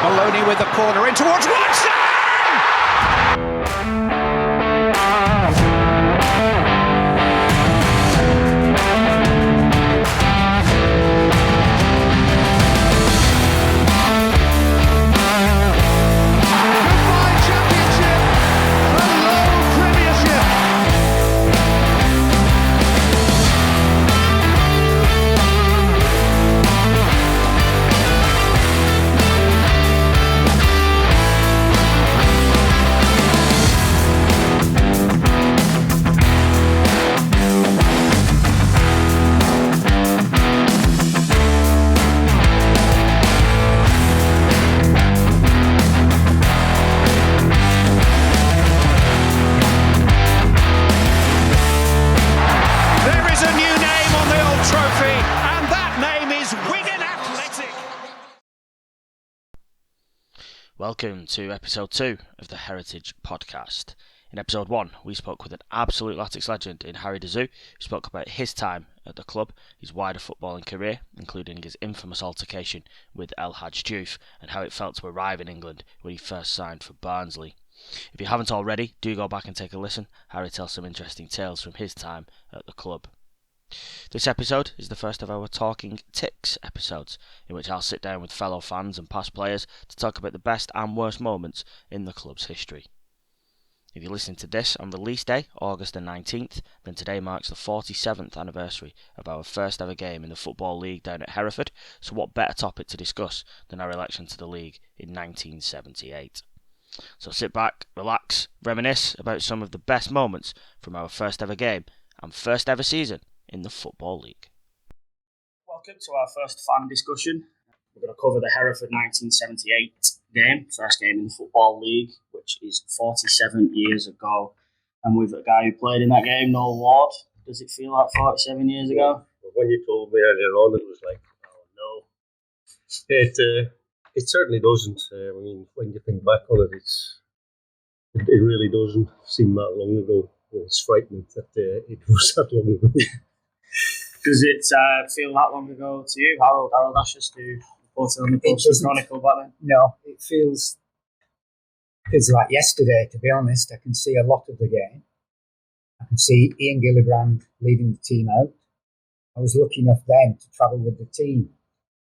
Maloney with the corner in towards Watson! Welcome to episode 2 of the Heritage Podcast. In episode 1, we spoke with an absolute Latics legend in Harry Dazoo, who spoke about his time at the club, his wider footballing career, including his infamous altercation with El Hadj Diouf, and how it felt to arrive in England when he first signed for Barnsley. If you haven't already, do go back and take a listen. Harry tells some interesting tales from his time at the club. This episode is the first of our Talking Tics episodes, in which I'll sit down with fellow fans and past players to talk about the best and worst moments in the club's history. If you're listening to this on release day, August the 19th, then today marks the 47th anniversary of our first ever game in the Football League down at Hereford, so what better topic to discuss than our election to the league in 1978. So sit back, relax, reminisce about some of the best moments from our first ever game and first ever season in the Football League. Welcome to our first fan discussion. We're going to cover the Hereford 1978 game, first game in the Football League, which is 47 years ago. And we've got a guy who played in that game, Noel Ward. Does it feel like 47 years ago? Well, when you told me earlier on, it was like, oh no. It certainly doesn't. I mean, when you think back on it, it really doesn't seem that long ago. It's frightening that it was that long ago. Does it feel that long ago to you, Harold Ashurst, who reported on the Chronicle back then? No, it feels like yesterday, to be honest. I can see a lot of the game. I can see Ian Gillibrand leading the team out. I was lucky enough then to travel with the team.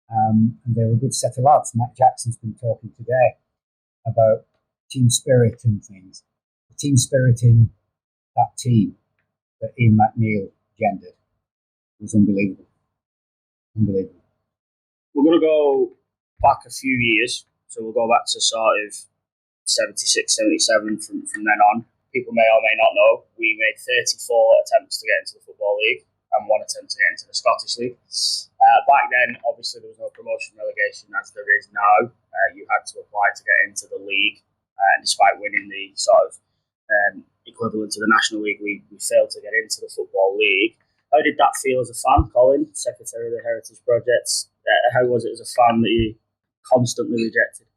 And they were a good set of lads. Matt Jackson's been talking today about team spirit and things. The team spirit in that team that Ian McNeil gendered was unbelievable. Unbelievable. We're going to go back a few years. So we'll go back to sort of 76, 77 from then on. People may or may not know, we made 34 attempts to get into the Football League and 1 attempt to get into the Scottish League. Back then, obviously, there was no promotion relegation as there is now. You had to apply to get into the league. Despite winning the sort of equivalent to the National League, we failed to get into the Football League. How did that feel as a fan, Colin, Secretary of the Heritage Projects? How was it as a fan that you constantly rejected?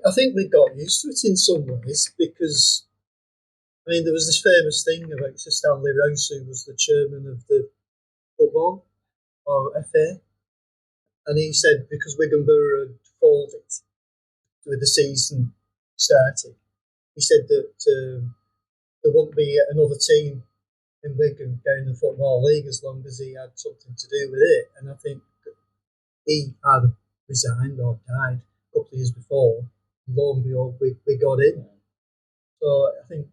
I think we got used to it in some ways because, I mean, there was this famous thing about Sir Stanley Rouse, who was the chairman of the football, or FA, and he said because Wigan Borough had folded with the season starting, he said that there wouldn't be another team in Wigan going to the Football League as long as he had something to do with it. And I think he either resigned or died a couple of years before. And lo and behold, we got in. So I think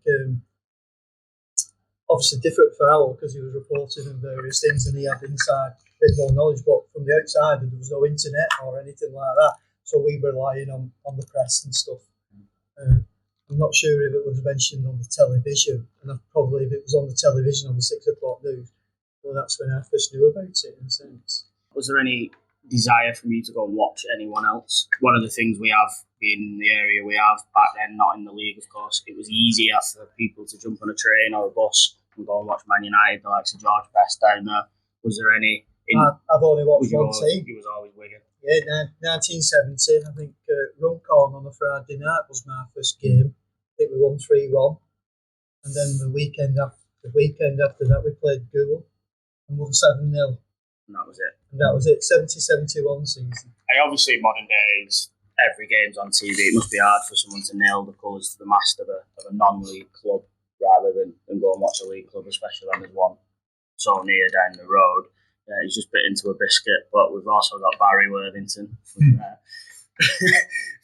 obviously different for Harold because he was reporting on various things and he had inside a bit more knowledge. But from the outside, there was no internet or anything like that. So we were relying on the press and stuff. I'm not sure if it was mentioned on the television, and probably if it was on the television on the 6 o'clock news, well, that's when I first knew about it, in a sense. Was there any desire for you to go and watch anyone else? One of the things we have in the area we have back then, not in the league, of course, it was easier for people to jump on a train or a bus and go and watch Man United, the likes of George Best down there. Was there any? I've only watched one team. It was always Wigan. Yeah, 1970, I think Runcorn on a Friday night was my first game. I think we won 3-1. And then the weekend after that, we played Goole and won 7-0. And that was it. 70-71 season. And obviously, in modern days, every game's on TV, it must be hard for someone to nail the colours to the mast of a non-league club rather than go and watch a league club, especially when there's one so near down the road. He's just bit into a biscuit, but we've also got Barry Worthington from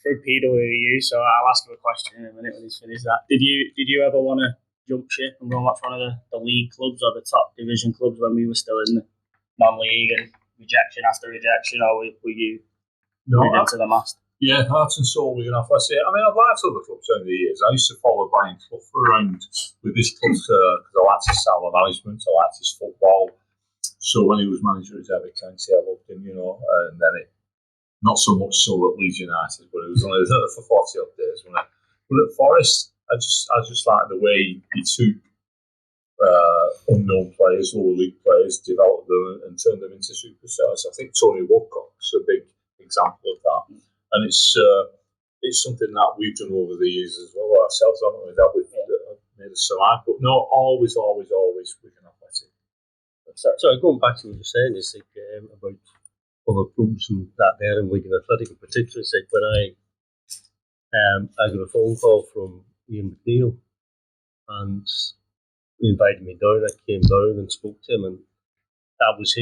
PWU, so I'll ask him a question in a minute when he's finished that. Did you ever want to jump ship and go and watch one of the league clubs or the top division clubs when we were still in the non-league and rejection after rejection, or were you into the mast? Yeah, heart and soul, we're going to have to say. I mean, I've liked other clubs over the years. I used to follow Brian Clough around with this club because I liked his style of management, I liked his football. So when he was manager at Derby County, I loved him, and then not so much so at Leeds United, but it was only there for 40 odd days. But at Forest, I just like the way he took unknown players, lower league players, developed them and turned them into superstars. I think Tony Woodcock's a big example of that. And it's something that we've done over the years as well ourselves, haven't we? That we've made us so hard. But no, always Wigan Athletic. So going back to what you're saying, it's like about other clubs and that there, and Wigan Athletic in particular. It's like when I got a phone call from Ian McNeil, and he invited me down. I came down and spoke to him, and that was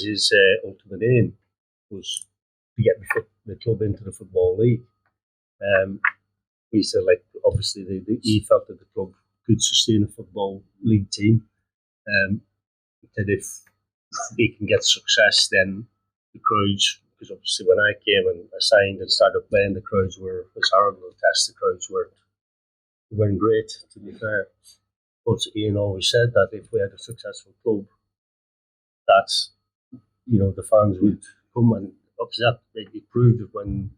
his ultimate aim, was to get the club into the Football League. He said, obviously he felt that the club could sustain a Football League team. That if he can get success, then the crowds, because obviously when I came and I signed and started playing, the crowds were, as Harold will attest, the crowds weren't great, to be fair. But Ian always said that if we had a successful club, that the fans would come, and obviously that it proved it when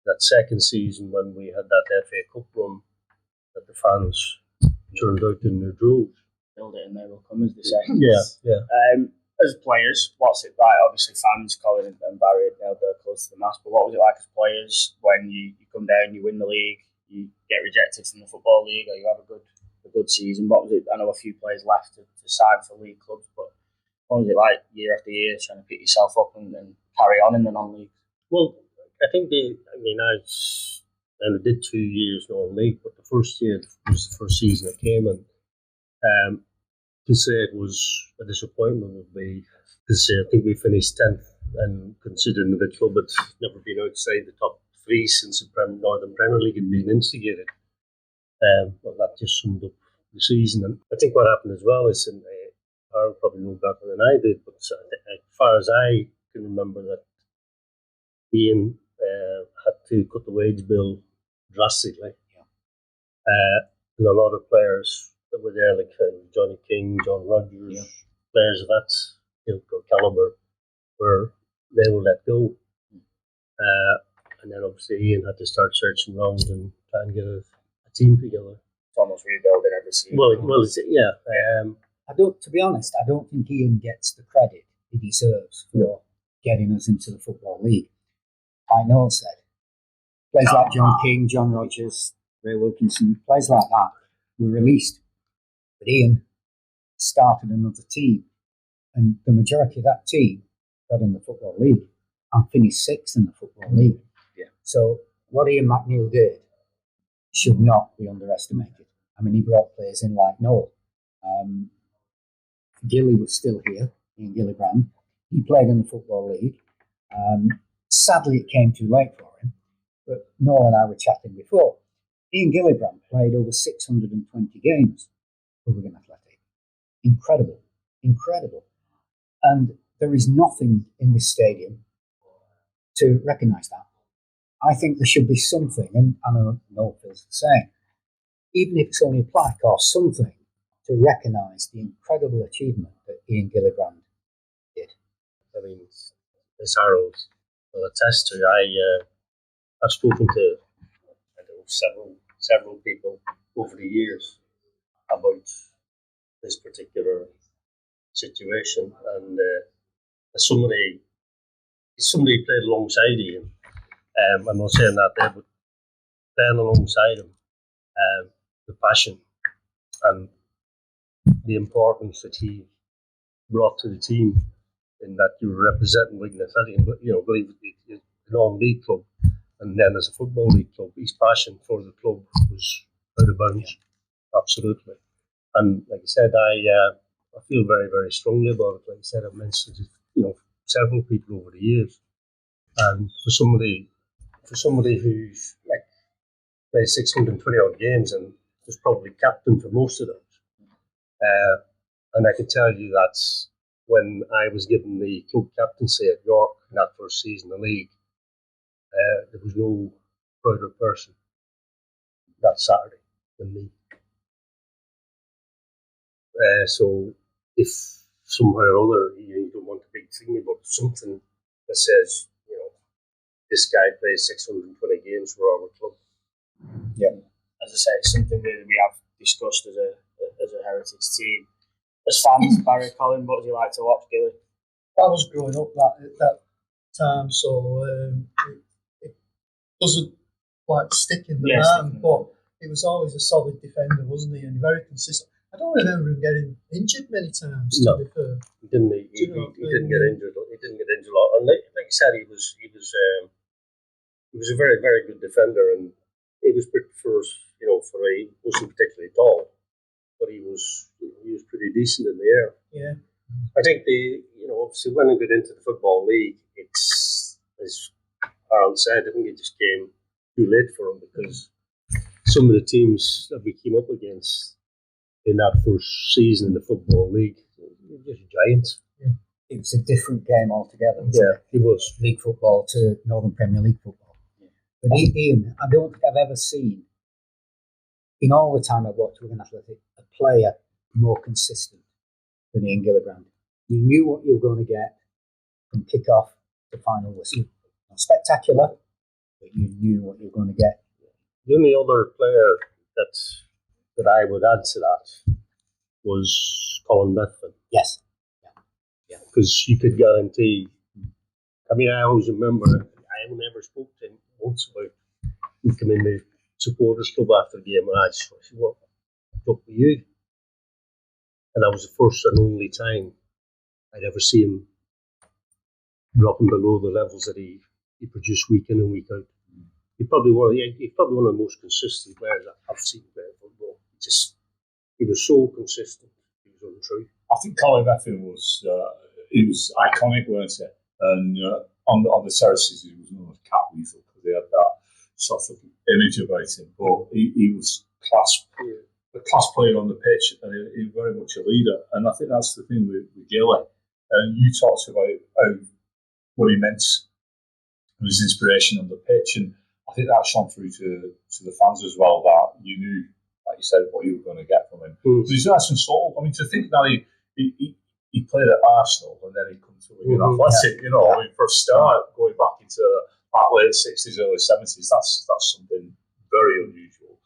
that second season when we had that FA Cup run, that the fans turned out in their droves. Build it and they will come, as they say. Yeah. As players, what's it like? Obviously, fans, Colin and Barry, they're close to the mast, but what was it like as players when you come down, you win the league, you get rejected from the Football League, or you have a good season? What was it? I know a few players left to sign for league clubs, but what was it like year after year trying to pick yourself up and carry on in the non-league? Well, I think I did 2 years non-league, but the first year was the first season I came in. To say it was a disappointment would be to say I think we finished 10th, and considering the club had never been outside the top 3 since the Northern Premier League had been instigated. Well, that just summed up the season. And I think what happened as well is, and Harold probably knew better than I did, but as far as I can remember, that Ian had to cut the wage bill drastically. And a lot of players that were there, like Johnny King, John Rogers, players of that calibre, they were let go. And then obviously Ian had to start searching around and try and get a team together. It's almost rebuilding every season. Well, To be honest, I don't think Ian gets the credit he deserves for getting us into the Football League. I know said players like John King, John Rogers, Ray Wilkinson, players like that were released. But Ian started another team, and the majority of that team got in the Football League and finished 6th in the Football League. Yeah. So what Ian McNeil did should not be underestimated. I mean, he brought players in like Noel. Gilly was still here, Ian Gillibrand. He played in the Football League. Sadly, it came too late for him, but Noel and I were chatting before. Ian Gillibrand played over 620 games for Wigan Athletic. Incredible. And there is nothing in this stadium to recognise that. I think there should be something, and I know Noel feels the same, even if it's only a plaque or something, to recognise the incredible achievement that Ian Gillibrand did. I mean, as Harold will attest to, I've spoken to several people over the years about this particular situation, and as somebody played alongside Ian, I'm not saying that there, but playing alongside him, the passion and the importance that he brought to the team, in that you were representing Wigan Athletic, but believe it, non-league club, and then as a football league club, his passion for the club was out of bounds, absolutely. And like I said, I feel very, very strongly about it. Like I said, I've mentioned it, several people over the years, and for somebody who's like played 620 odd games and was probably captain for most of those, and I can tell you that when I was given the club captaincy at York in that first season of the league, there was no prouder person that Saturday than me. So if somehow or other you don't want a big thing, but something that says, this guy plays 620 games for our club. Yeah, as I say, it's something that we have discussed as a heritage team. As fans, Barry, Colin, what do you like to watch, Gilly? I was growing up at that time, so it doesn't like stick in the mind, but it was always a solid defender, wasn't he? And very consistent. I don't remember him getting injured many times. To be fair, he didn't. He didn't get injured. He didn't get injured a lot. And like I said, he was a very, very good defender, and he was he wasn't particularly tall, but he was pretty decent in the air. Yeah. I think obviously when I got into the football league, it's, as Harold said, I think it just came too late for him, because some of the teams that we came up against in that first season in the football league, were just giants. Yeah. It was a different game altogether. It was. League football to Northern Premier League football. Yeah. But Ian, I don't think I've ever seen, in all the time I've watched Wigan Athletic, a player more consistent than Ian Gillibrand. You knew what you were going to get from kick-off to final whistle. Not spectacular, but you knew what you were going to get. The only other player that I would add to that was Colin Bethman. Yes. Yeah. Because you could guarantee. I mean, I always remember, I never spoke to him once about he'd come in the supporters club after the game, and I said, "What up with you?" And that was the first and only time I'd ever see him dropping below the levels that he produced week in and week out. He's probably one of the most consistent players I've seen play football. He was so consistent. He was untrue. I think Colin Bethman was iconic, weren't he? And on the terraces, he was known as Cat Weasel, because he had that sort of image about him. But he was a class player on the pitch, and he was very much a leader. And I think that's the thing with Gilly. And you talked about what he meant, his inspiration on the pitch, and I think that shone through to the fans as well, that you knew, like you said, what you were going to get from him. But he's nice and soul. I mean, to think that he played at Arsenal and then he come to Wigan Athletic, I mean, for a start, going back into that late 60s, early 70s, that's something very unusual.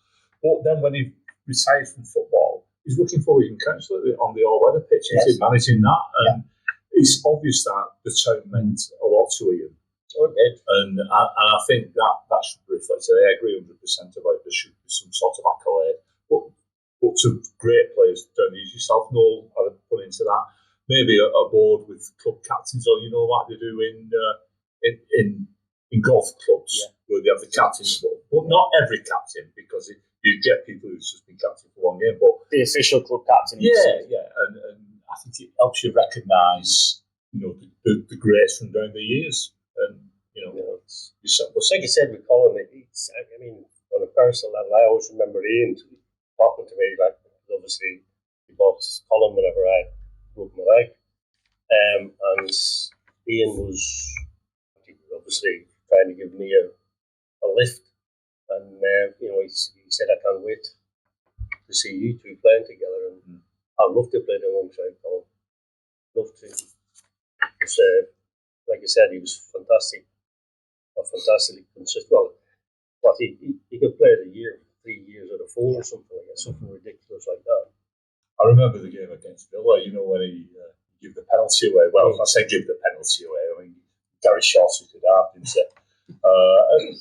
But then when he retired from football, he's looking for Wigan Council on the all-weather pitch. He's managing that, and it's obvious that the town meant a lot to Ian. And I think that should be reflected. I agree 100% about there should be some sort of accolade. But to great players, don't use yourself, Noel, I'd put into that. Maybe a board with club captains, or like they do in golf clubs, where they have the captain's board. But not every captain, because you get people who's just been captain for one game. But the official club captain. Yeah. And I think it helps you recognise, the greats from down the years. And like you said with Colin, on a personal level, I always remember Ian talking to me, like, obviously he bought Colin whenever I broke my leg, and Ian was obviously trying to give me a lift, and he said, "I can't wait to see you two playing together, and I'd love to play alongside Colin. Love to." Like I said, he was fantastically consistent. Well, he could play the year, 3 years out of 4 or something like that, something ridiculous like that. I remember the game against Villa, when he gave the penalty away. Well, I say give the penalty away, I mean, Gary Shorty could have, didn't he?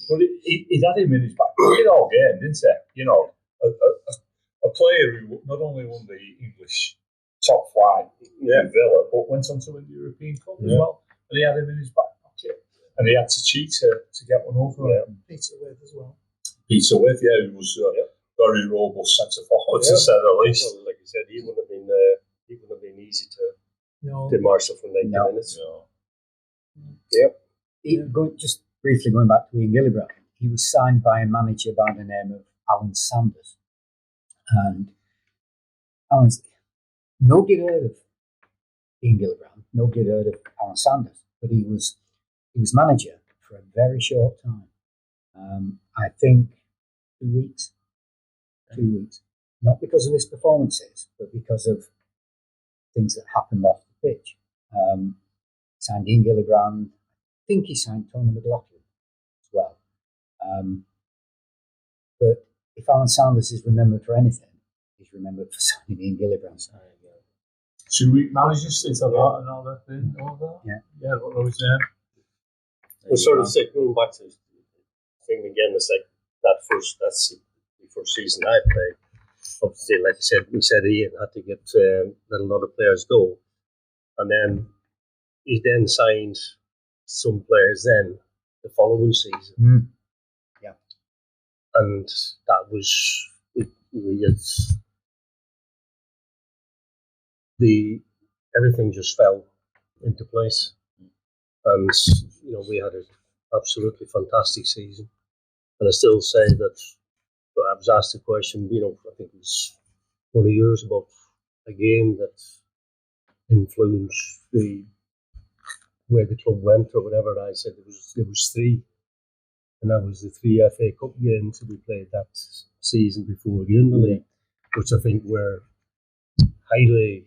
But he'd had him in his back pocket all game, didn't he? A player who not only won the English top flight in Villa, but went on to win the European Cup as well. And he had him in his back pocket. and he had to cheat to get one over. Yeah. Peter Wade as well. Peter Wade, who was very robust centre forward to say the least. Well, like you said, he wouldn't have been easy to marshal for 90 minutes. No. Yep. Just briefly going back to Ian Gillibrand, he was signed by a manager by the name of Alan Sanders. And nobody heard of Ian Gillibrand, nobody heard of Alan Sanders, but he was manager for a very short time. I think 2 weeks. 2 weeks. Not because of his performances, but because of things that happened off the pitch. He signed Ian Gillibrand. I think he signed Tony McLaughlin as well. But if Alan Sanders is remembered for anything, he's remembered for signing Ian Gillibrand. 2 week managers since I got and all that thing, all that. Yeah. What was his name? We're sort of going back to the thing again. It's like that's the first season I played. Obviously, like you said, we said Ian had to let a lot of players go, and then he then signed some players then the following season. Yeah, and that was everything just fell into place, and we had an absolutely fantastic season. And I still say that I was asked the question, I think it was one of yours about a game that influenced where the club went or whatever. I said there was three, and that was the 3 FA Cup games that we played that season before the in the league, which I think were highly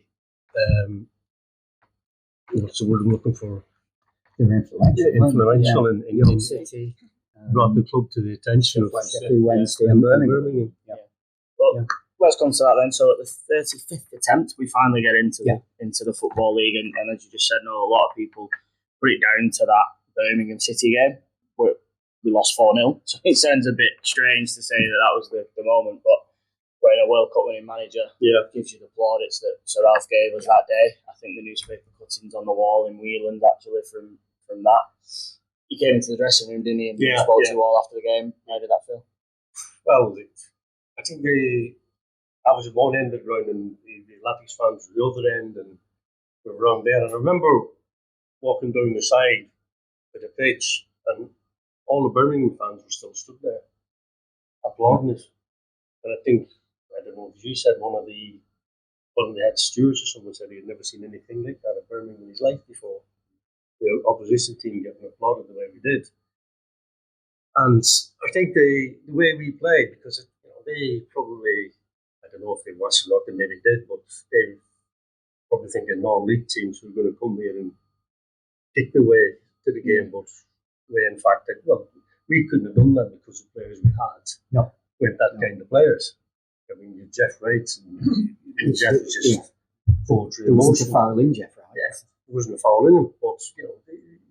what's the word I'm looking for? they were Influential in York City. brought the club to the attention of Sheffield Wednesday and Birmingham. Well, let's come to that then. So at the 35th attempt, we finally get into the Football League, and as you just said, a lot of people put it down to that Birmingham City game where we lost 4-0. So it sounds a bit strange to say that was the moment, but when a World Cup winning manager gives you the plaudits that Sir Ralph gave us that day, I think the newspaper cuttings on the wall in Wheeland actually from that. He came into the dressing room, didn't he, and spoke to you all after the game. How did that feel? Well, I think I was at one end of the ground and the Latics fans were the other end, and we were around there. And I remember walking down the side of the pitch, and all the Birmingham fans were still stood there applauding us. And I don't know if you said one of the head stewards or someone said he had never seen anything like that at Birmingham in his life before. The opposition team getting applauded the way we did. And I think the way we played, because they probably, I don't know if they watched or not, they maybe did, but they probably thinking non-league teams were going to come here and take the way to the game, but in fact, we couldn't have done that because the players we had weren't that kind of players. I mean, you Jeff Wright, and Jeff was just poetry There emotion. wasn't a foul in Jeff, right? Yeah, there wasn't a foul in him, but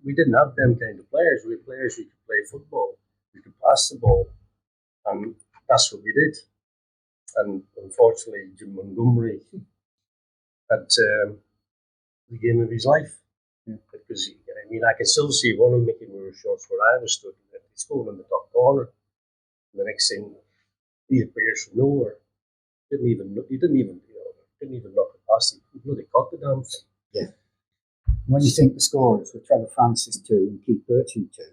we didn't have them kind of players. We had players who could play football, who could pass the ball, and that's what we did. And unfortunately, Jim Montgomery had the game of his life. Because I can still see one of Mickey Moore's shots where I was stood. He's going in the top corner, and the next thing he appears from nowhere. He didn't even knock it past him. He bloody caught the damn thing. Yeah. When you think the scorers were Trevor Francis 2 and Keith Burton 2,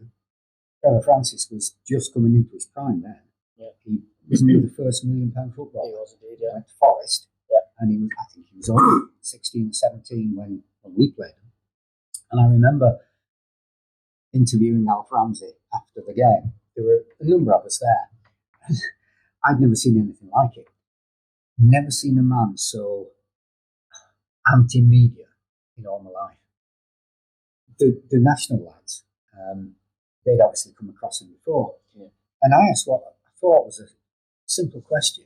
Trevor Francis was just coming into his prime then. Yeah. He wasn't he the first £1 million footballer. He was indeed, yeah. Went to Forest. Yeah. And I think he was only 16 or 17 when we played him. And I remember interviewing Alf Ramsey after the game. There were a number of us there. I'd never seen anything like it. Never seen a man so anti-media in all my life. The national lads, they'd obviously come across him before. Yeah. And I asked what I thought was a simple question.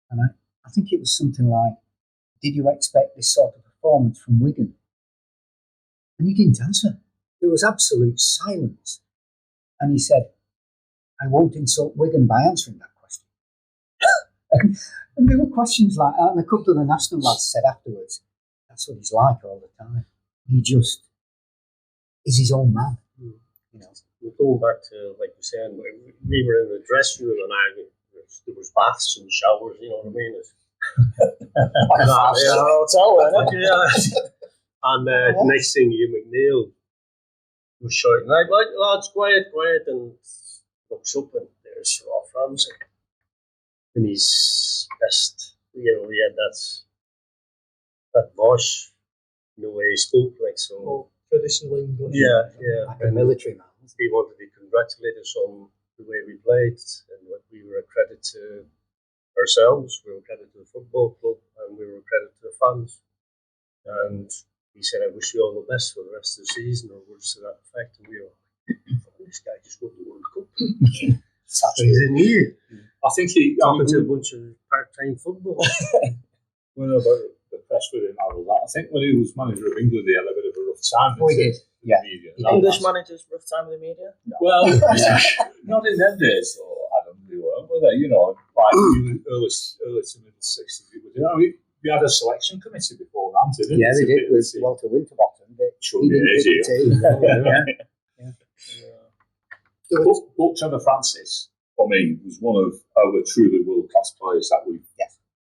And I think it was something like, did you expect this sort of performance from Wigan? And he didn't answer. There was absolute silence. And he said, I won't insult Wigan by answering that question. and there were questions like that. And a couple of the national lads said afterwards, that's what he's like all the time. He just is his own man. You know, We're going back to, like you said, we were in the dressing room and there was baths and showers, you know what I mean? Like a five-star hotel, wasn't it? Yeah. And the next thing, Hugh McNeil was shouting, like, lads, quiet, and looks up and there's Ralph Ramsey. And he's best, you know, he had that voice, the way he spoke, like, so. Oh, traditional English. Yeah. like a military man. He wanted to congratulate us on the way we played and what we were a credit to ourselves, we were a credit to the football club, and we were a credit to the fans. And he said, I wish you all the best for the rest of the season, or words to that effect. And we were like, this guy just won the World Cup. He's in here. I think he Talking to a bunch of part-time football. Well, about the press with him, Harold, I think when he was manager of England, he had a bit of a rough time. Oh, he did. Yeah. Media. English managers, rough time with the media? No. Well, not in them days, though, Adam, they weren't, were they? You know, like early to middle 60s. You know, we had a selection committee before Ramsey, didn't we? Yeah, they did. It was Walter Winterbottom. Sure, He didn't pick the team. But Trevor Francis, for me, was one of our truly world-class players that we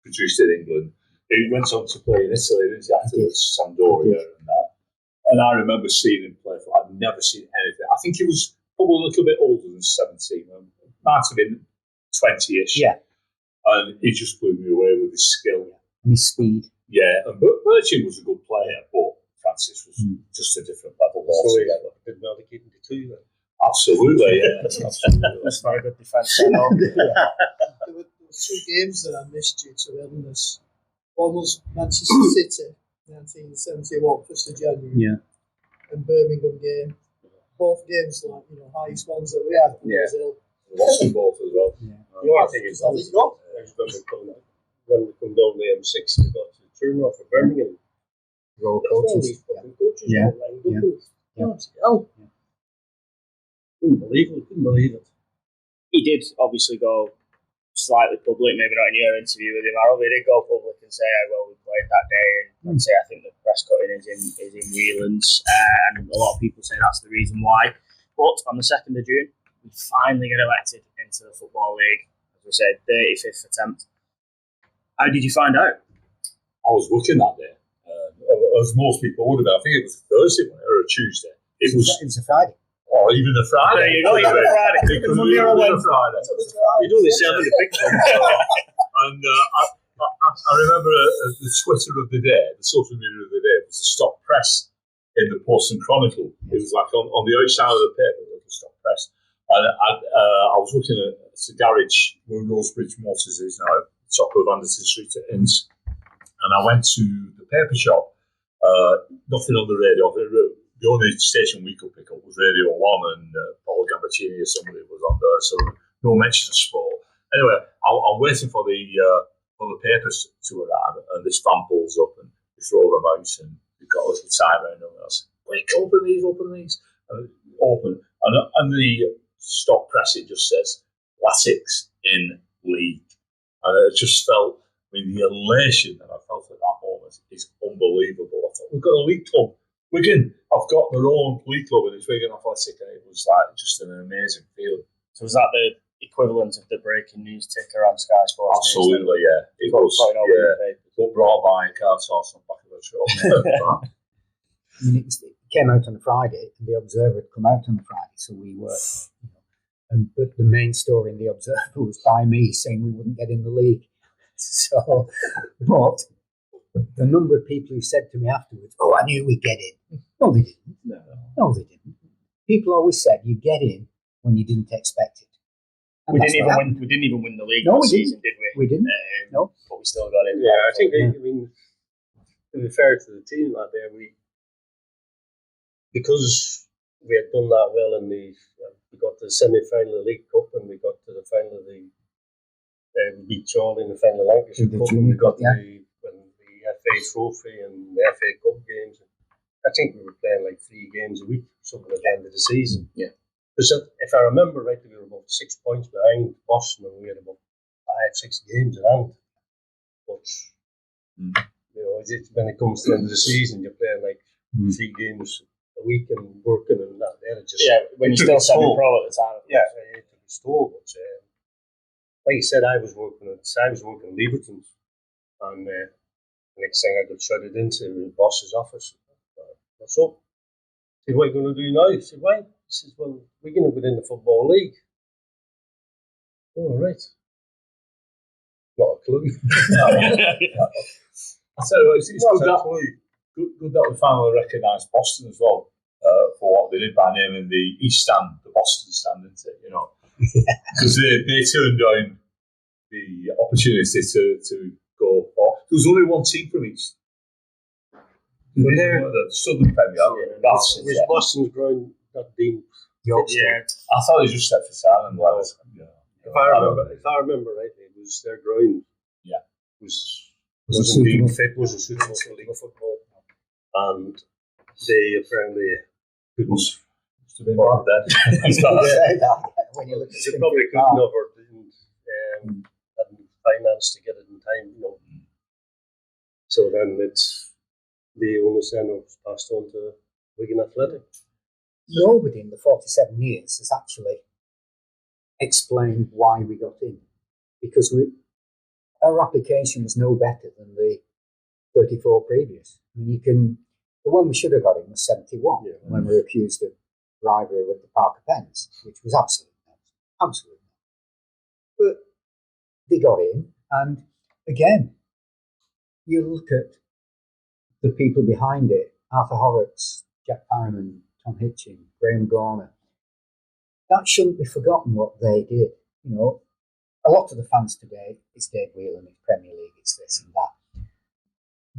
produced in England. He went on to play in Italy, didn't he, afterwards, Sampdoria and that. And I remember seeing him play. I'd never seen anything. I think he was probably a little bit older than 17. Might have been 20-ish. Yeah. And he just blew me away with his skill. And his speed. Yeah, and Virgin was a good player, but Francis was just a different level. So he did not get into two then. Absolutely, yeah. Absolutely. That's very good defence. There were two games that I missed due to illness. One was Manchester City, 1971, 1st of January. Yeah. And Birmingham game. Both games, like, you know, highest ones that we had. Yeah. Was ill. Lost them both as well. Yeah. You know, I think it's when we come down the M6, we got to the turnoff for Birmingham. Roll coaches. Yeah. Couldn't believe it. He did obviously go slightly public, maybe not in your interview with him, Harold. He did go public and say, well, we played that day, and say, I think the press cutting is in Whelan's, and a lot of people say that's the reason why. But on the 2nd of June, we finally get elected into the Football League. As we said, 35th attempt. How did you find out? I was working that day, as most people would have been. I think it was a Thursday or a Tuesday. It was a Friday. Or even a Friday. There you go, even a Friday. Even Monday or a Friday. You'd only sell the big ones. And I remember the Twitter of the day, the social media of the day, was the stop press in the Post and Chronicle. It was like on the outside of the paper, the stop press. And I was looking at the garage where Rosebridge Motors is now, top of Anderson Street at Inns. And I went to the paper shop, nothing on the radio. The only station we could pick up was Radio 1, and Paul Gambaccini or somebody was on there, so no mention of sport. Anyway, I'm waiting for the papers to arrive, and this van pulls up, and we throw them out, and we've got a little sign around them, and I said, quick, open these. And open. And the stop press, it just says, Latics in league. And it just felt, the elation that I felt at that moment is unbelievable. I thought, we've got a league club. Wigan have got their own league club, and it's Wigan Athletic, and it was like just an amazing feeling. So was that the equivalent of the breaking news ticker on Sky Sports? Absolutely, yeah. It was, yeah. It got brought by a car toss on the back of a truck. It came out on a Friday, and the Observer had come out on a Friday, so we were, but the main story in the Observer was by me saying we wouldn't get in the league. So, but the number of people who said to me afterwards, "Oh, I knew we'd get in." No, they didn't. No, they didn't. People always said you get in when you didn't expect it. We didn't even win the league this season, did we? We didn't. No, but we still got in. Yeah, I think to be fair to the team out there, because we had done that well in we got to the semi-final of the League Cup, and we got to the final of the we beat Charlie in the final of the Lancashire Cup, and we got the FA Trophy and the FA Cup games. I think we were playing like 3 games a week, something at the end of the season. Yeah. Because if I remember right, we were about 6 points behind Boston, and we had about 5-6 games in hand. But when it comes to the end of the season, you're playing like 3 games a a week and working and that. Then it just when you're still semi-pro at the time. Yeah, it took its toll. But like you said, I was working at Leverton's, and next thing I got shutted into the boss's office. What's up? I said, what are you going to do now? I said, why? He says, well, we're going to get in the Football League. Oh, right. Not a clue. I tell you what, it's good that we finally recognised Boston as well for what they did by naming the East Stand the Boston Stand, isn't it? You know, because they turned down the opportunity to go for. There was only one team from each. But they're the Southern Premier. Was Boston's ground that deep? Yeah, I thought they just set for silent. If I remember rightly, it was their ground. Yeah, wasn't being fit, wasn't suitable for league football, and they apparently couldn't. Must have been bad then. When you look at They probably couldn't have or didn't hadn't finance to get it in time, you know. So then the onus then was passed on to Wigan Athletic. Nobody in the 47 years has actually explained why we got in, because our application was no better than the 34 previous. I mean, the one we should have got in was 71 when we were accused of bribery with the Parker Pens, which was absolutely not. But they got in, and again, you look at the people behind it: Arthur Horrocks, Jack Parriman, Tom Hitchin, Graham Gorner. That shouldn't be forgotten what they did. You know, a lot of the fans today, it's Dave Whelan, it's Premier League, it's this and that.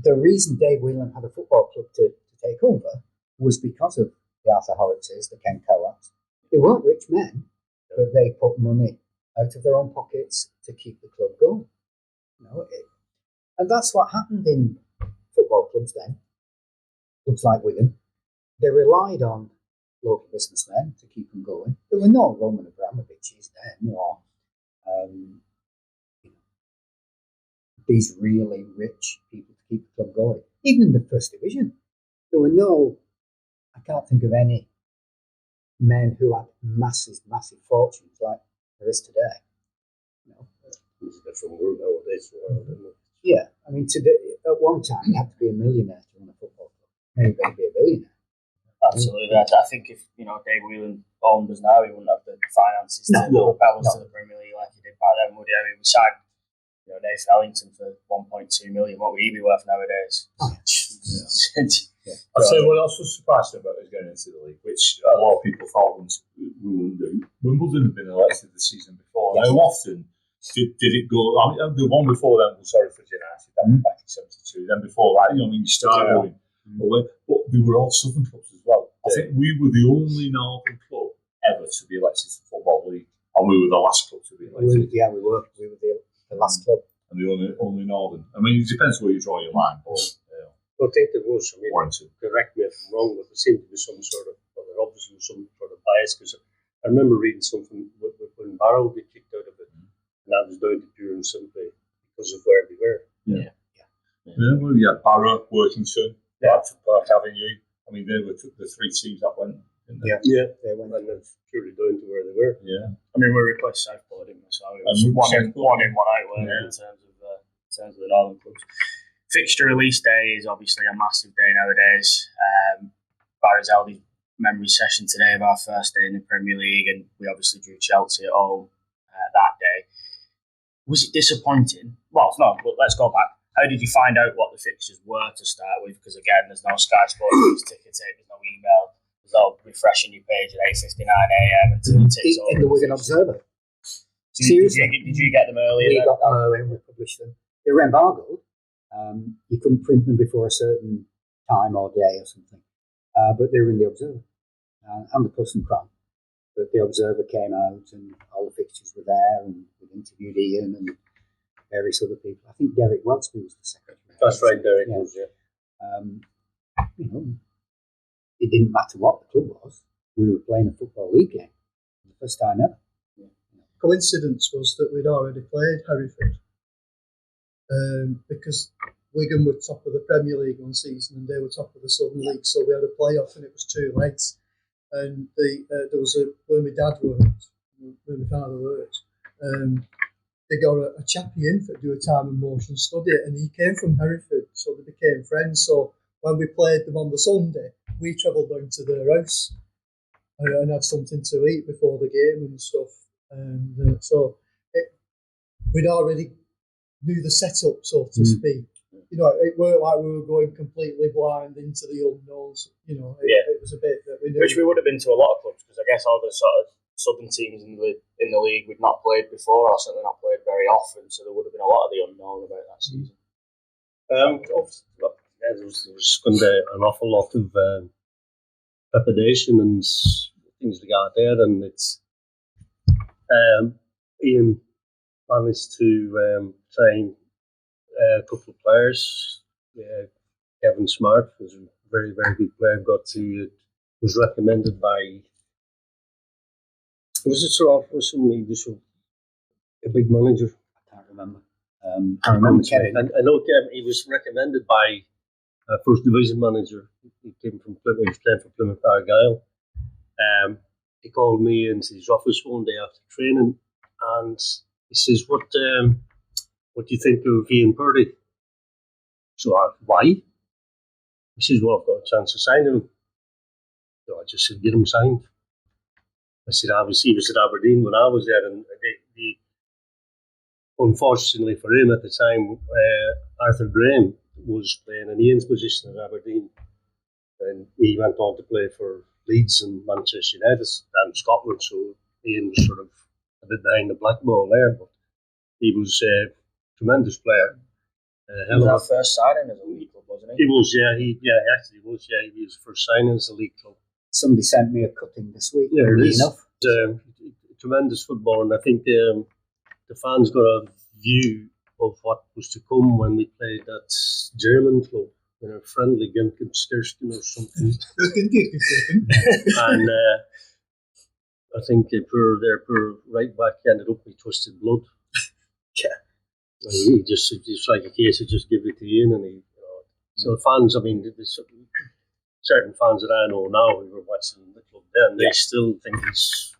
The reason Dave Whelan had a football club to take over was because of the Arthur Horrockses, the Ken Coates. They weren't rich men, but they put money out of their own pockets to keep the club going. You know, and that's what happened in football clubs then. Clubs like Wigan, they relied on local businessmen to keep them going. There were no Roman Abramoviches then, or these really rich people to keep the club going. Even in the First Division, there were I can't think of any men who had massive fortunes like there is today. You know, It's a different world nowadays, isn't it? yeah, I mean, today, at one time, you had to be a millionaire to run a football club. Now you've got to be a billionaire. Absolutely. I think if Dave Whelan owned us now, he wouldn't have the finances to propel us to the Premier League like he did back then, would he? I mean, we signed Nathan Ellington for 1.2 million. What would he be worth nowadays? I'll tell you what else was surprising about us going into the league, which a lot of people thought we wouldn't do. Wimbledon had been elected the season before. Yes. How often did it go? I mean, the one before then was Hereford United, that was back in '72. Then before that, you started going. But they were all Southern clubs as well. I think we were the only Northern club ever to be elected to the Football League, and we were the last club to be elected. We were. We were the last club. And the only Northern. I mean, it depends where you draw your line. But, I think there was. I mean, correct me if I'm wrong, but there seemed to be some sort of, there obviously was some sort of bias, because I remember reading something when Barrow got kicked out of it, and that was down to pure and simply because of where they were. Well, you had Barrow, Worthington, Bradford Park Avenue. I mean, they were the three teams that went. They went, and they're purely down to where they were. Yeah. I mean, we replaced Southport, didn't we? So it was one in, one out in terms of the Northern clubs. Fixture release day is obviously a massive day nowadays. Barry's held his memory session today of our first day in the Premier League, and we obviously drew Chelsea at home that day. Was it disappointing? Well, no, but let's go back. How did you find out what the fixtures were to start with? Because again, there's no Sky Sports News ticket tape, there's no email, there's no refreshing your page at 8:59 a.m. until the Tics in the Wigan Observer. Seriously? Did you get them earlier? We got them early and we published them. They were embargoed. You couldn't print them before a certain time or day or something. But they were in the Observer and the Plus and Chronicle. But the Observer came out and all the fixtures were there, and we interviewed Ian and various other people. I think Derek Welsby was the secretary. That's right, Derek was, it didn't matter what the club was. We were playing a Football League game for the first time ever. Coincidence was that we'd already played Hereford, because Wigan were top of the Premier League one season and they were top of the Southern League, so we had a playoff and it was 2 legs. And there was where my dad worked, where my father worked, they got a chappie in for do a time and motion study, and he came from Hereford, so they became friends. So when we played them on the Sunday, we travelled down to their house and had something to eat before the game and stuff. And we'd already knew the setup, so to speak. You know, it weren't like we were going completely blind into the unknowns. You know, it was a bit that we knew. Which we would have been to a lot of clubs, because I guess all the sort of southern teams in the league we'd not played before, or certainly not played very often, so there would have been a lot of the unknown about that season. There was going to be an awful lot of trepidation and things like that there, and it's Ian managed to train a couple of players. Kevin Smart was a very, very good player. Was recommended by. Was it Sir somebody? Just a big manager. I can't remember. I remember Kevin. I know Kevin. He was recommended by a First Division manager. He came from Plymouth. He was playing for Plymouth Argyle. He called me into his office one day after training, and he says, "What do you think of Ian Purdy?" So why? He says, "Well, I've got a chance to sign him." So I just said, "Get him signed." I said, he was at Aberdeen when I was there, and unfortunately for him at the time, Arthur Graham was playing in Ian's position at Aberdeen, and he went on to play for Leeds and Manchester United and Scotland, so Ian was sort of a bit behind the black ball there, but he was a tremendous player. He was our first signing as a league club, wasn't he? He was, he was the first signing as a league club. Somebody sent me a cutting this week. Yeah, it is. Enough. Tremendous football, and I think the fans got a view of what was to come when we played that German club, friendly Genkenskirchen or something. And I think their poor right back ended up with twisted blood. It's like a case of just give it to Ian, and so fans. I mean, there's certain fans that I know now who were watching the club then, they still think he's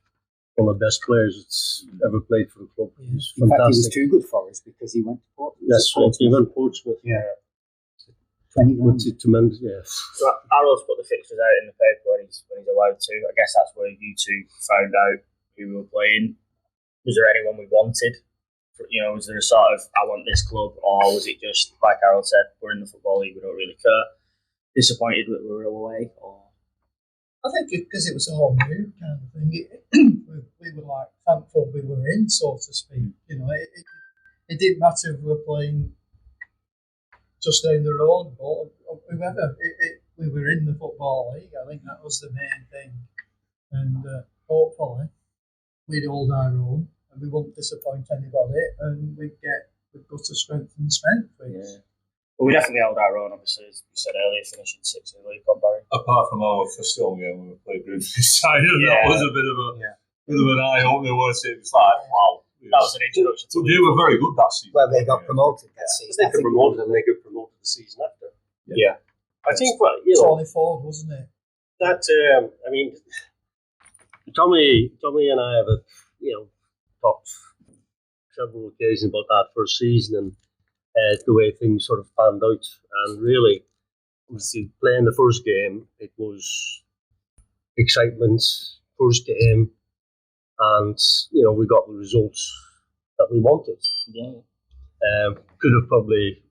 one of the best players that's ever played for the club. He's In fact, he was fantastic. too good for us because he went to Portsmouth. That's right. He went to Portsmouth. Yeah. 20 grand. Tremendous. Yeah. So Harold's put the fixtures out in the paper when he's allowed to. I guess that's where you two found out who we were playing. Was there anyone we wanted? Was there a sort of, I want this club, or was it just, like Harold said, we're in the Football League, we don't really care? Disappointed that we were away, or? I think because it was all new kind of thing. We were like thankful we were in, so to speak. It didn't matter if we were playing just down the road or whoever. We were in the Football League. I think that was the main thing, and hopefully we'd hold our own and we won't disappoint anybody, and we'd go to strength and strength. Well, we definitely held our own, obviously, as we said earlier, finishing 6th in the league on Barry. Apart from our first home game when we played Grimsby side, that was a bit of an eye-opener, wasn't it? It was like, wow. That was an introduction to they were very good that season. Well, they got promoted that season. They got promoted, and they got promoted the season after. Yeah. I think, Tony Ford, wasn't it? that, Tommy and I have talked several occasions about that first season and the way things sort of panned out. And really, obviously, playing the first game, it was excitement, first game, and we got the results that we wanted. Yeah. Could have probably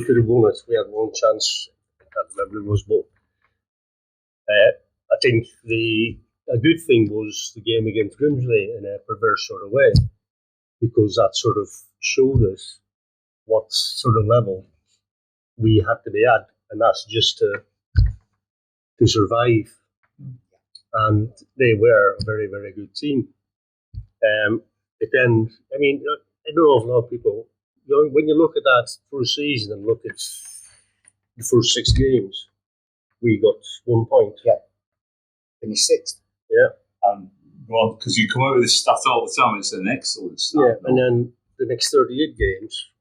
could have won it. We had one chance. I can't remember who it was, but I think a good thing was the game against Grimsby in a perverse sort of way, because that sort of showed us what sort of level we had to be at, and that's just to survive. And they were a very, very good team. But then, I don't know if a lot of people, when you look at that first season and look at the first 6 games, we got 1 point. Yeah. Finished 6th. Yeah. Well, because you come out with this stat all the time, it's an excellent stat. Yeah, and then the next 38 games,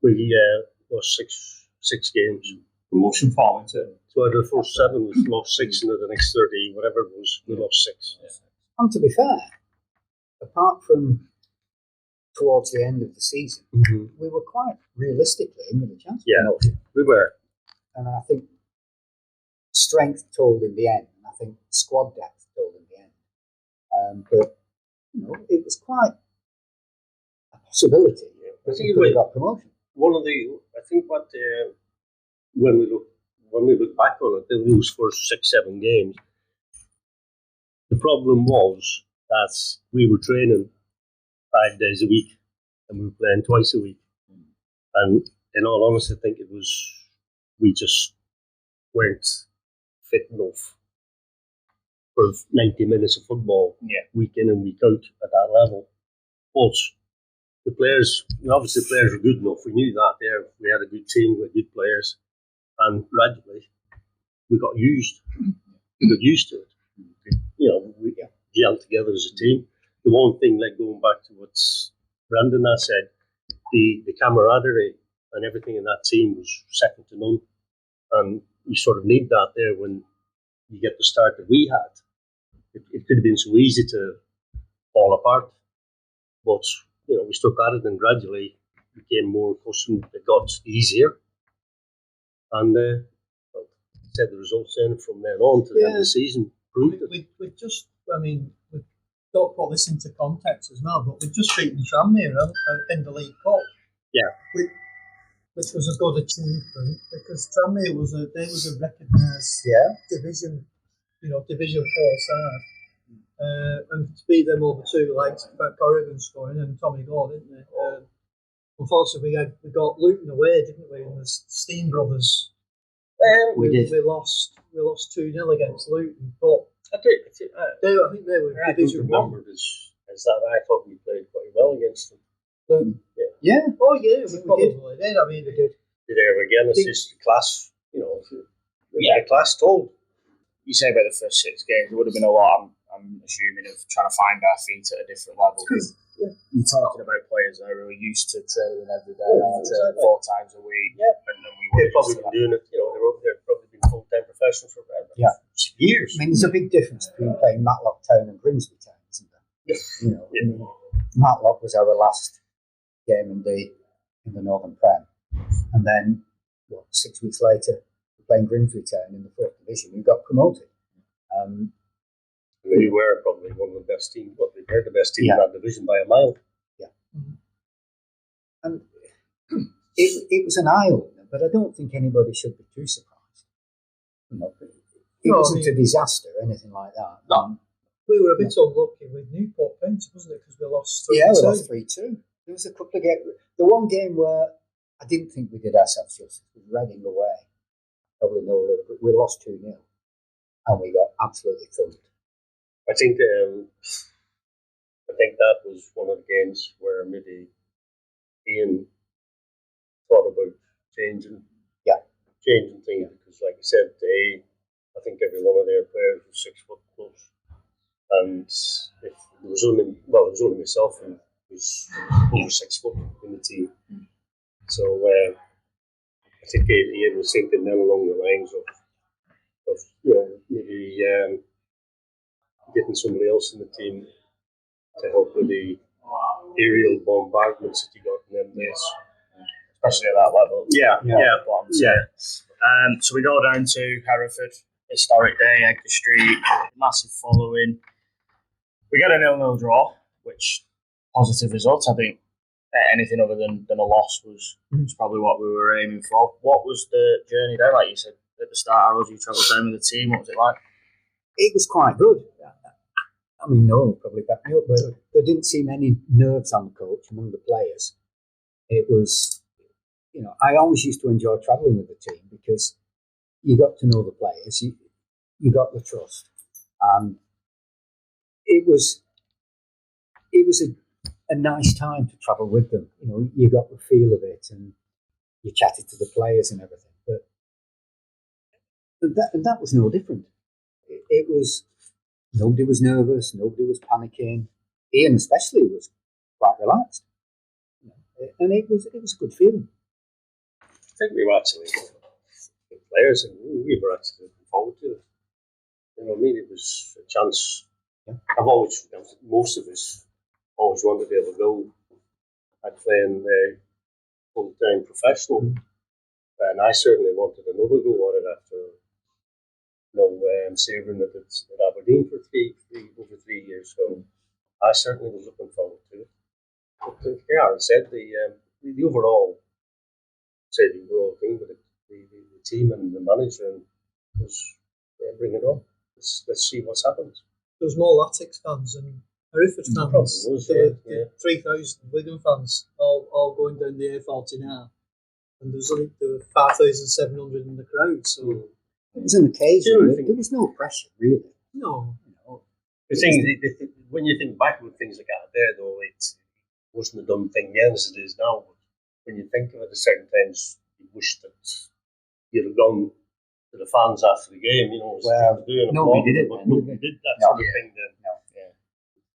We lost six games. Promotion form, isn't it? So out of the first 7, we lost 6, and of the next 30, whatever it was, we lost 6. Yeah. And to be fair, apart from towards the end of the season, we were quite realistically in with a chance. Yeah, we were. And I think strength told in the end, and I think squad depth told in the end. But it was quite a possibility. I think we got promotion. I think what when we look back on it, those first 6-7 games, the problem was that we were training 5 days a week and we were playing twice a week. And in all honesty, I think it was we just weren't fit enough for 90 minutes of football week in and week out at that level. But the players, obviously the players were good enough. We knew that there. We had a good team with good players. And gradually, we got used. We got used to it. We gelled together as a team. The one thing, like going back to what Brandon has said, the camaraderie and everything in that team was second to none. And you sort of need that there when you get the start that we had. It could have been so easy to fall apart. But, we stuck at it and gradually became more accustomed. It got easier. And said the results then from then on to the end of the season proved it. We don't put this into context as well, but we've just beaten Tranmere in the League Cup. Yeah. Which was a good achievement because Tranmere was a recognised division 4 side. And to beat them over 2 legs, Corrigan scoring and Tommy Gore, didn't they? Unfortunately, we got Luton away, didn't we? And the Steen brothers. We did. We lost 2-0 against Luton, but I think they were Division 1. As that I thought we played quite well against them. Luton. Yeah. Oh yeah, we probably did. I mean, we did. There again, it's just class. A class told. You say about the first 6 games, there would have been a lot. I'm assuming of trying to find our feet at a different level. You're talking about players that are used to training every day, 4 times a week. Yeah. And we they've probably been doing it, they've probably been full-time professionals for years. I mean, there's a big difference between playing Matlock Town and Grimsby Town, isn't there? Yeah. Matlock was our last game in the Northern Prem. And then, 6 weeks later, we're playing Grimsby Town in the 4th Division. We got promoted. We were probably one of the best teams. We were the best team in that division by a mile. Yeah. And it was an eye-opener, but I don't think anybody should be too surprised. It wasn't a disaster or anything like that. No. We were a bit unlucky with Newport County, wasn't it? Because we lost 3-2. Yeah, we lost 3-2. There was a couple of games. The one game where I didn't think we did ourselves justice was Reading away. Probably no little, but we lost 2-0. And we got absolutely thumped. I think that was one of the games where maybe Ian thought about changing things because, like I said, I think every one of their players was 6 foot plus, and if there was only myself who was over 6 foot in the team. So I think Ian was thinking then along the lines of maybe getting somebody else in the team to help with the aerial bombardments that you got in them days. Especially at that level. Yeah. So we go down to Hereford, historic day, Edgar Street, massive following. We get a 0-0 draw, which positive results. I think anything other than a loss was probably what we were aiming for. What was the journey there? Like you said at the start, Harold, you travelled down with the team. What was it like? It was quite good. I mean, Noel probably backed me up, but there didn't seem any nerves on the coach among the players. It was, I always used to enjoy travelling with the team because you got to know the players, you got the trust, and it was a nice time to travel with them. You got the feel of it, and you chatted to the players and everything. But that was no different. It was. Nobody was nervous. Nobody was panicking. Ian especially was quite relaxed, and it was a good feeling. think we were actually the players, and we were actually looking forward to it. You know what I mean? It was a chance. Yeah. Most of us always wanted to be able to go at playing full-time professional. And I certainly wanted another go at it after savouring it at Aberdeen for over 3 years. So I certainly was looking forward to it. But I said the overall thing, but the team and the manager was bring it on. Let's see what's happened. There was more Latics fans and Hereford fans. There were 3,000 Wigan fans all going down the A49. And there were 5,700 in the crowd. So it was an occasion. There was no pressure, really. No. The thing, when you think back on things like that, though, it wasn't a done thing then as it is now. But when you think of it, at certain times, you wish that you'd have gone to the fans after the game. Nobody did it. But nobody did that sort of thing then. No. Yeah.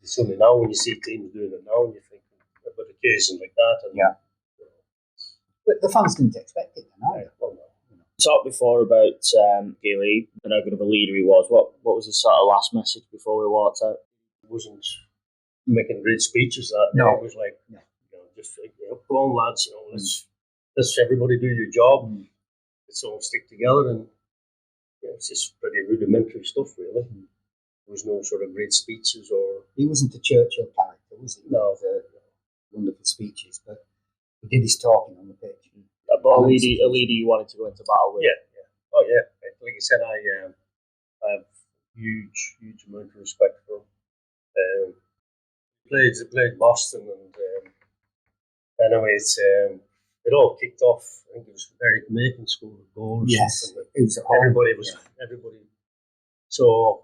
It's only now when you see teams doing it now, and you think about occasions like that. And, But the fans didn't expect it then either. Well, no. Talked before about Gilly and how good of a leader he was. What was his sort of last message before we walked out? It wasn't making great speeches that No. day. It was like, just like, come on, lads, let's everybody do your job. Let's all stick together, and it's just pretty rudimentary stuff, really. There was no sort of great speeches or. He wasn't a Churchill character, was he? No. Wonderful speeches, but he did his talking on the pitch. But a leader you wanted to go into battle with. Yeah. Oh yeah. Like I said, I have huge amount of respect for him. He played Boston, and anyway, it all kicked off. I think it was Eric Macon scored a goal. Yes, it was at home. Everybody. So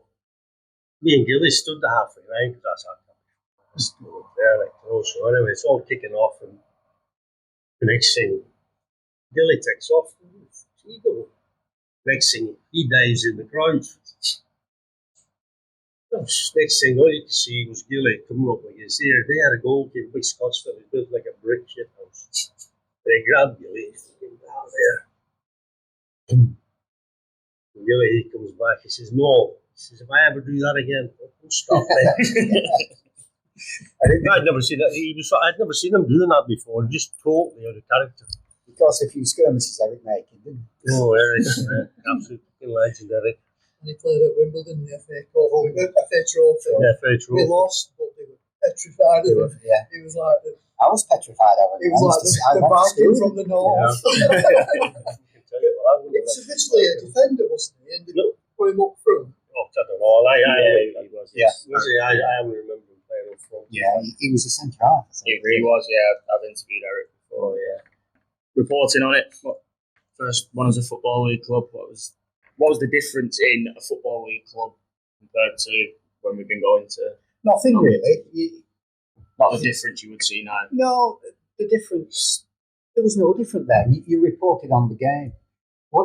me and Gilly stood the halfway line because that's how I stood up there. So anyway, it's all kicking off, and the next thing, Gilly takes off. Next thing, he dives in the crowd. Next thing, all you could see was Gilly coming up like this. Here, they had a goalkeeper, big Scots fella, built like a brick shit house. They grabbed Gilly down there. And Gilly, he comes back. He says, "No." He says, "If I ever do that again, I'll stop it." I'd never seen that. I'd never seen him doing that before. Just totally out of character. Because a few skirmishes Eric Macon, didn't he? Oh, Eric, absolute legend, Eric. And he played at Wimbledon in the FA Cup, FA Trophy. Yeah, FA Trophy. We lost, but they were petrified of him. Yeah. He was like I was petrified of him. He was like the Viking from the north. It was originally a defender, wasn't he? And they put him up front. Oh, I don't know. He was. Yeah. Was he? I only remember him playing up front. Yeah, he was a centre half. He was, yeah. I've interviewed Eric before, yeah. Reporting on it, first one as a Football League club, what was the difference in a Football League club compared to when we've been going to? Nothing really. Not the difference you would see now. No, the difference, there was no different then. You reported on the game. I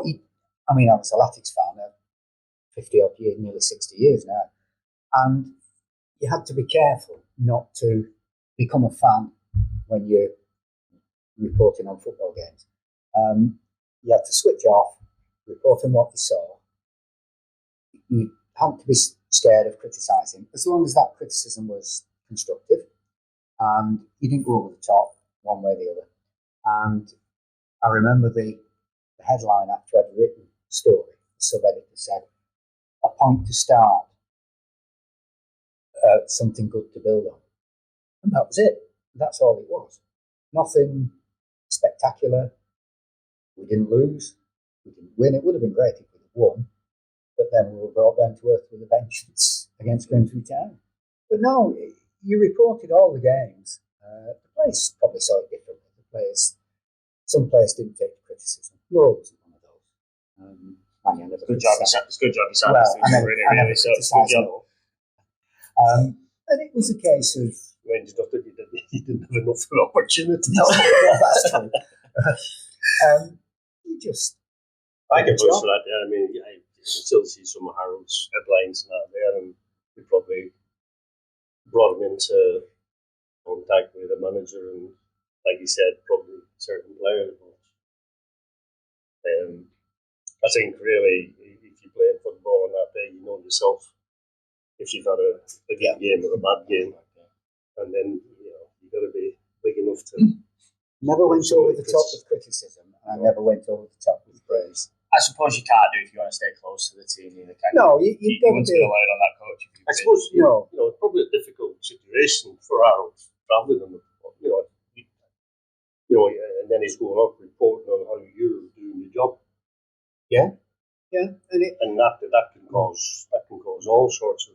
was a Latics fan, 50 odd years, nearly 60 years now, and you had to be careful not to become a fan when you're reporting on football games. You had to switch off, report on what you saw. You had to be scared of criticising, as long as that criticism was constructive, and you didn't go over the top one way or the other. And I remember the headline after I'd written the story, the sub-editor said, "A point to start, something good to build on." And that was it. That's all it was. Nothing spectacular. We didn't lose. We didn't win. It would have been great if we'd have won. But then we were brought down to earth with a vengeance against Grimsby Town. But no, you reported all the games. The players probably saw it differently. Some players didn't take the criticism. No, it wasn't one of those. It's a good job you said. Well, I never good job. And it was a case of When he didn't have enough of an opportunity. no, that's true. You just I can vote for that. I mean, I still see some of Harold's headlines and that there, and we probably brought him into contact with the manager, and like he said, probably certain players. But I think really, if you play football on that day, you know yourself if you've had a good game or a bad game, and then you've got to be big enough to. Never went over the top with criticism, and I never went over the top with praise. I suppose you can't do if you want to stay close to the team. Either, can No, you want to be relying on that coach. I suppose it's probably a difficult situation for Harold travelling on the and then he's going up reporting on how you're doing your job. Yeah, and that can cause all sorts of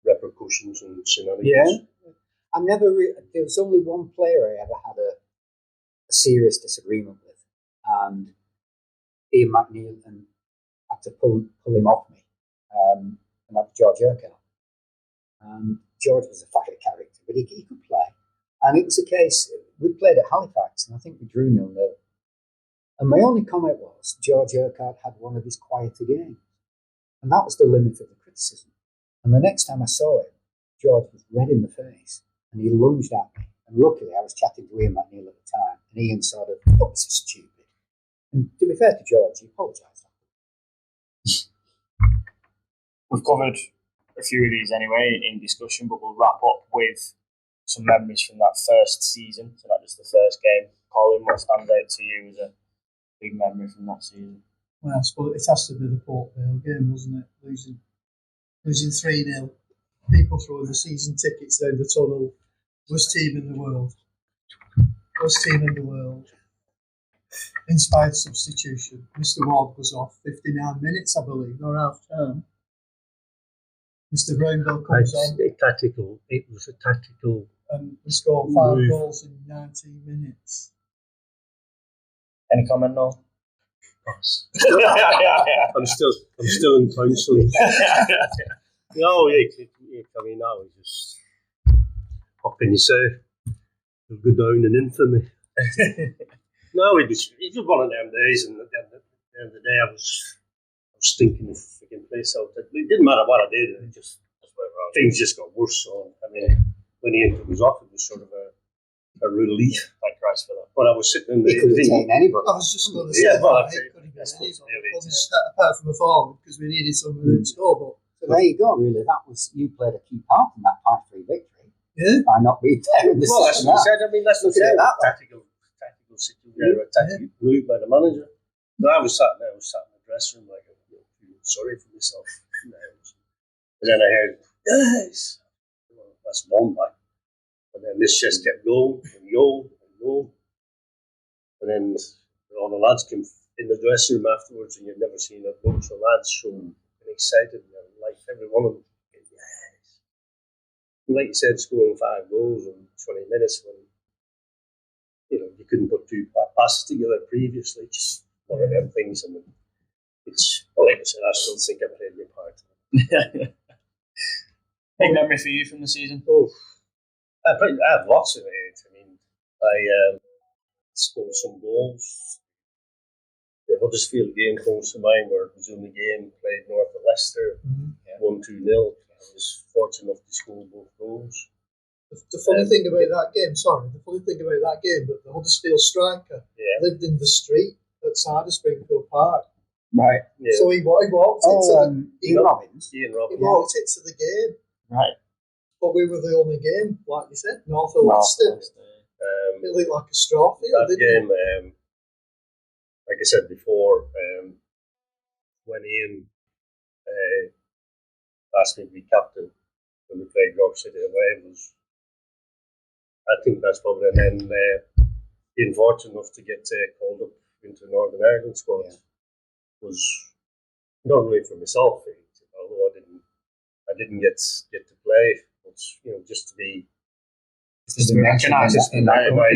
repercussions and shenanigans. Yeah, I never. There was only one player I ever had a serious disagreement with, and Ian McNeil had to pull him off me, and that was George Urquhart. George was a fire character, but he could play. And it was a case, we played at Halifax, and I think we drew 0-0. And my only comment was, George Urquhart had one of his quieter games. And that was the limit of the criticism. And the next time I saw him, George was red in the face, and he lunged at me. And luckily, I was chatting to Ian McNeil at the time, and Ian sort of, "That was stupid." And to be fair to George, he apologised. We've covered a few of these anyway in discussion, but we'll wrap up with some memories from that first season. So that was the first game. Colin, what stands out to you as a big memory from that season? Well, I suppose it has to be the Port Vale game, wasn't it? Losing 3-0. People throwing the season tickets down the tunnel. Worst team in the world. Inspired substitution. Mr. Ward was off 59 minutes, I believe, or half time. Mr. Brownbill comes on. It was a tactical. And we scored 5 goals in 19 minutes. Any comment, Noel? I'm still in counselling. No, I mean, that was just. What can you say? It'll go down in infamy. No, it was one of them days, and at the end of the day, I was stinking the freaking place out. It didn't matter what I did, things just got worse. So, I mean, when Ian was off, it was sort of a relief. Thank Christ for that. When I was sitting in the. He could retain anybody. I was just going to say, it could have been anybody, apart from a forward, because we needed someone to score. But so there you go, really. You played a key part in that 5-3 victory. Yeah. By not being there in the Well, that's what I said. I mean, that's what I said. Tactical situation, a tactical move by the manager. No, I was sat in the dressing room, like, feeling sorry for myself. And then I heard, yes, that's one back. And then this just kept going and going and going. And then all the lads came in the dressing room afterwards, and you've never seen a bunch of lads so excited in their life. Every one of them, yes. And like you said, scoring 5 goals in 20 minutes when you couldn't put 2 passes together previously. Just one of them things, and it's like I said, I still think I played my part. Big memory for you from the season? Oh, I have lots of it. I mean, I scored some goals. The Huddersfield game comes to mind, where it was the only game played north of Leicester, 1-2-0. I was fortunate enough to score both goals. The funny thing about that game, but the Huddersfield striker lived in the street outside of Springfield Park. Right. Yeah. So he walked into Ian Robbins. He walked into the game. Right. But we were the only game, like you said, north of Leicester. It looked like a straw field, that didn't game, like I said before, when Ian asked me to be captain when we played Rock City away, I think that's probably, and then being fortunate enough to get called up into Northern Ireland squad was not really for myself, although I didn't get to play, but just to be recognised in that way.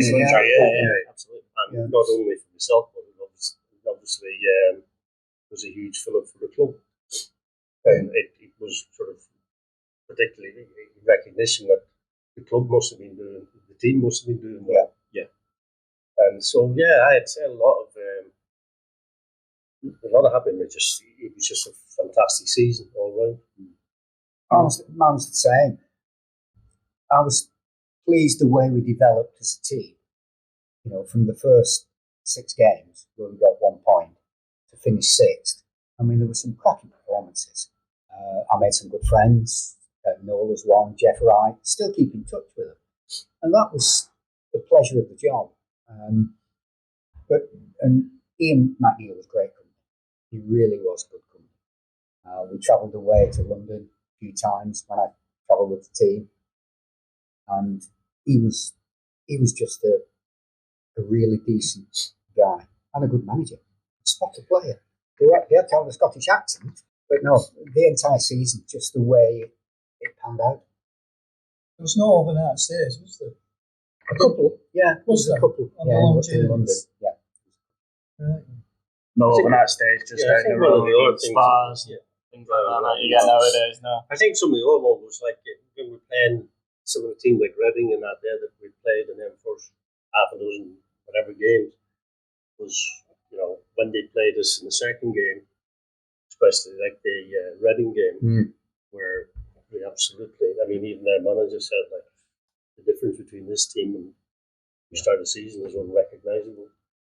Absolutely, and not only for myself, but obviously was a huge fill-up for the club, and it was sort of particularly recognition that the club must have been doing, the team must have been doing well. Yeah. And so I'd say a lot of happiness. It was just a fantastic season all round. Mine was the same. I was pleased the way we developed as a team. From the first 6 games where we got 1 point. finish sixth. I mean, there were some cracking performances. I made some good friends. Noel was one, Jeff Wright, still keep in touch with them. And that was the pleasure of the job. And Ian McNeil was great company. He really was good company. We travelled away to London a few times when I travelled with the team. And he was just a really decent guy and a good manager. Spot a player. They had to have a Scottish accent, but no, the entire season, just the way it panned out. There was no overnight stays, was there? A couple, yeah. Was there? A couple, On yeah, the long in London, journeys? yeah. Right. No overnight stays, just I out in think the one of road, the other things, spas, things like that you get nowadays. No. I think some of the other ones was like when we were playing some of the teams like Reading and that there that we played in them first half a dozen whatever games was, when they played us in the second game, especially like the Reading game, where we absolutely, I mean, even their manager said like the difference between this team and we started the season is unrecognisable.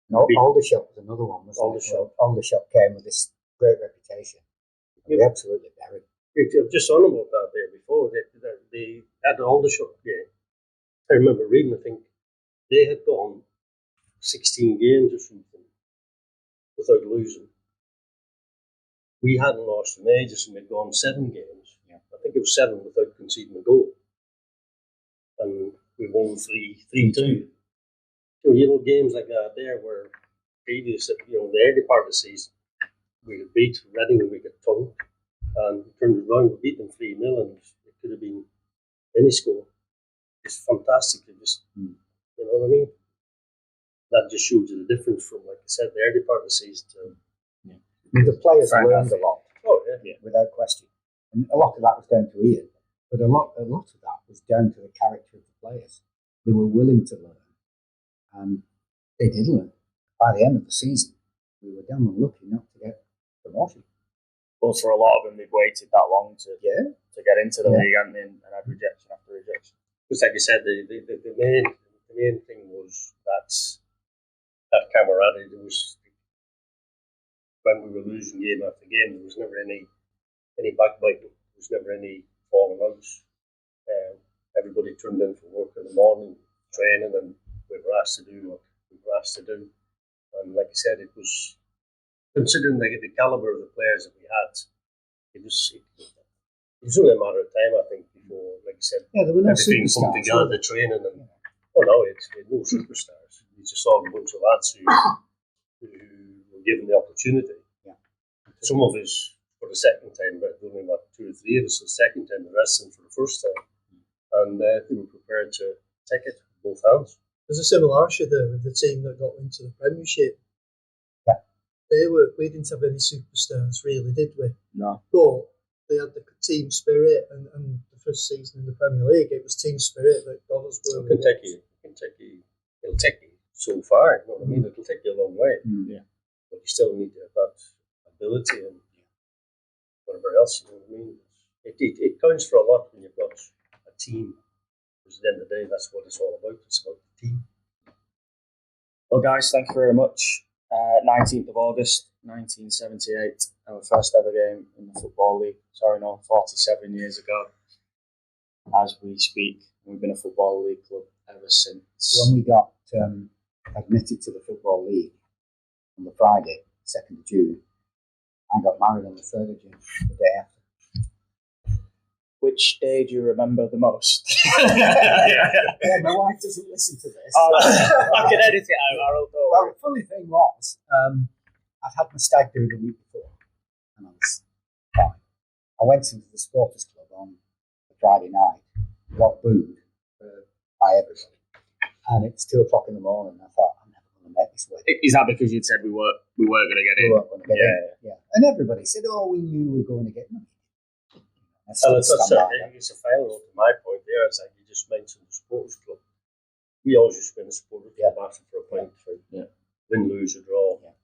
No, Aldershot was another one, wasn't it? Aldershot came with this great reputation. We absolutely buried. I'm just on about that there before. They had the Aldershot game. I remember reading, I think they had gone 16 games or something without losing. We hadn't lost in ages and we'd gone 7 games. Yeah. I think it was 7 without conceding a goal. And we won 3-2. So, games like that there were previous, the early part of the season, we could beat Reading and we got tongued. And we turned it around, we beat them 3-0 and it could have been any score. It's fantastic. You know what I mean? That just shows you the difference from, like I said, the early part of the season to... I mean, the players learned a lot. Oh, yeah. Without question. And a lot of that was down to Ian, but a lot of that was down to the character of the players. They were willing to learn, and they did learn. By the end of the season, we were damn unlucky not to get promotion. But for a lot of them, they've waited that long to get into the league and had rejection after rejection. Just like you said, the main thing was that camaraderie. There was, when we were losing game after game, there was never any backbiting. There was never any falling outs. Everybody turned in for work in the morning, training, and we were asked to do what we were asked to do. And like I said, it was, considering the calibre of the players that we had, it was only a matter of time, I think, before, like I said, there were no everything come together, the training, and it's no superstars. We just saw a bunch of lads who were given the opportunity. Yeah. Some of us for the second time, but only 2 or 3 of us the second time, the rest of them for the first time. And they were prepared to take it with both hands. There's a similarity there with the team that got into the Premiership. Yeah. We didn't have any superstars, really, did we? No. But they had the team spirit, and the first season in the Premier League, it was team spirit that got us where we were. Kentucky, it'll take you so far, you know what I mean? It'll take you a long way. Yeah. But you still need to have that ability and whatever else, you know what I mean? It counts for a lot when you've got a team. Because at the end of the day, that's what it's all about. It's about the team. Well, guys, thank you very much. 19th of August, 1978, our first ever game in the Football League. 47 years ago. As we speak, we've been a Football League club ever since. When we got admitted to the Football League on the Friday, 2nd of June, I got married on the 3rd of June, the day after. Which day do you remember the most? Yeah, my wife doesn't listen to this. I can edit it out, Harold. Well, the funny thing was, I'd had my stag do the week before, and I was fine. I went into the supporters club on the Friday night, got booed by everybody, and it's 2 o'clock in the morning. I thought, I'm never going to make this wedding. Is that because you'd said we weren't going to get in? We weren't going to get in. Yeah. And everybody said, we knew we were going to get in. And it's a final note to my point there. It's like you just mentioned the supporters club. We always used to be in the supporters club asking for a point for win, lose, or draw. Yeah.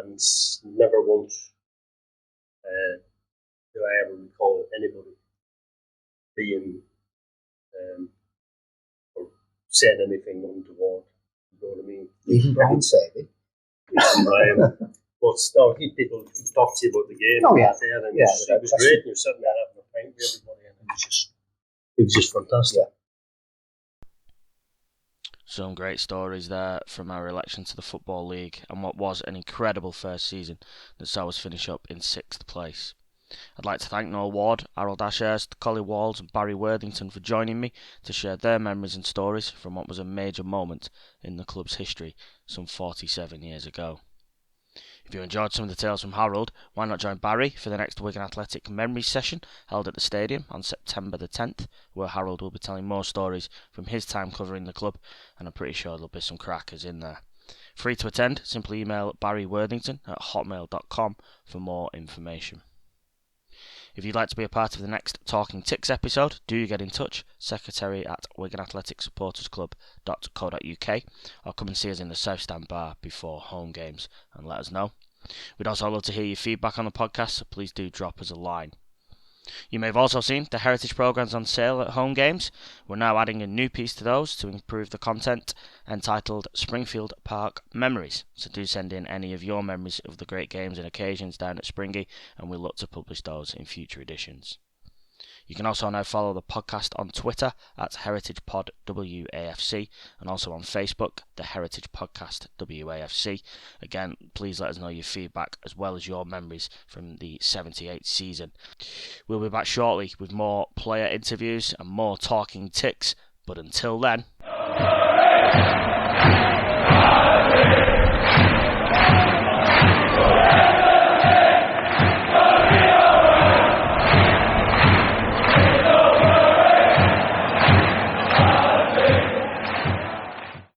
And never once do I ever recall anybody being or saying anything untoward. You know what I mean? Even Brian said it. Even Brian. But still, people talk to you about the game. Oh, yeah. There, and Yeah, it was great. And you were sitting there having a pint with everybody, and it was just fantastic. Yeah. Some great stories there from our election to the Football League and what was an incredible first season that saw us finish up in 6th place. I'd like to thank Noel Ward, Harold Ashurst, Colin Walls and Barry Worthington for joining me to share their memories and stories from what was a major moment in the club's history some 47 years ago. If you enjoyed some of the tales from Harold, why not join Barry for the next Wigan Athletic Memories session held at the stadium on September the 10th, where Harold will be telling more stories from his time covering the club, and I'm pretty sure there'll be some crackers in there. Free to attend, simply email barryworthington@hotmail.com for more information. If you'd like to be a part of the next Talking Tics episode, do get in touch, secretary@wiganathleticsupportersclub.co.uk, or come and see us in the South Stand bar before home games and let us know. We'd also love to hear your feedback on the podcast, so please do drop us a line. You may have also seen the Heritage programmes on sale at home games. We're now adding a new piece to those to improve the content, entitled Springfield Park Memories. So do send in any of your memories of the great games and occasions down at Springy, and we'll look to publish those in future editions. You can also now follow the podcast on Twitter at HeritagePodWAFC and also on Facebook, the Heritage Podcast WAFC. Again, please let us know your feedback as well as your memories from the 78 season. We'll be back shortly with more player interviews and more Talking Tics, but until then...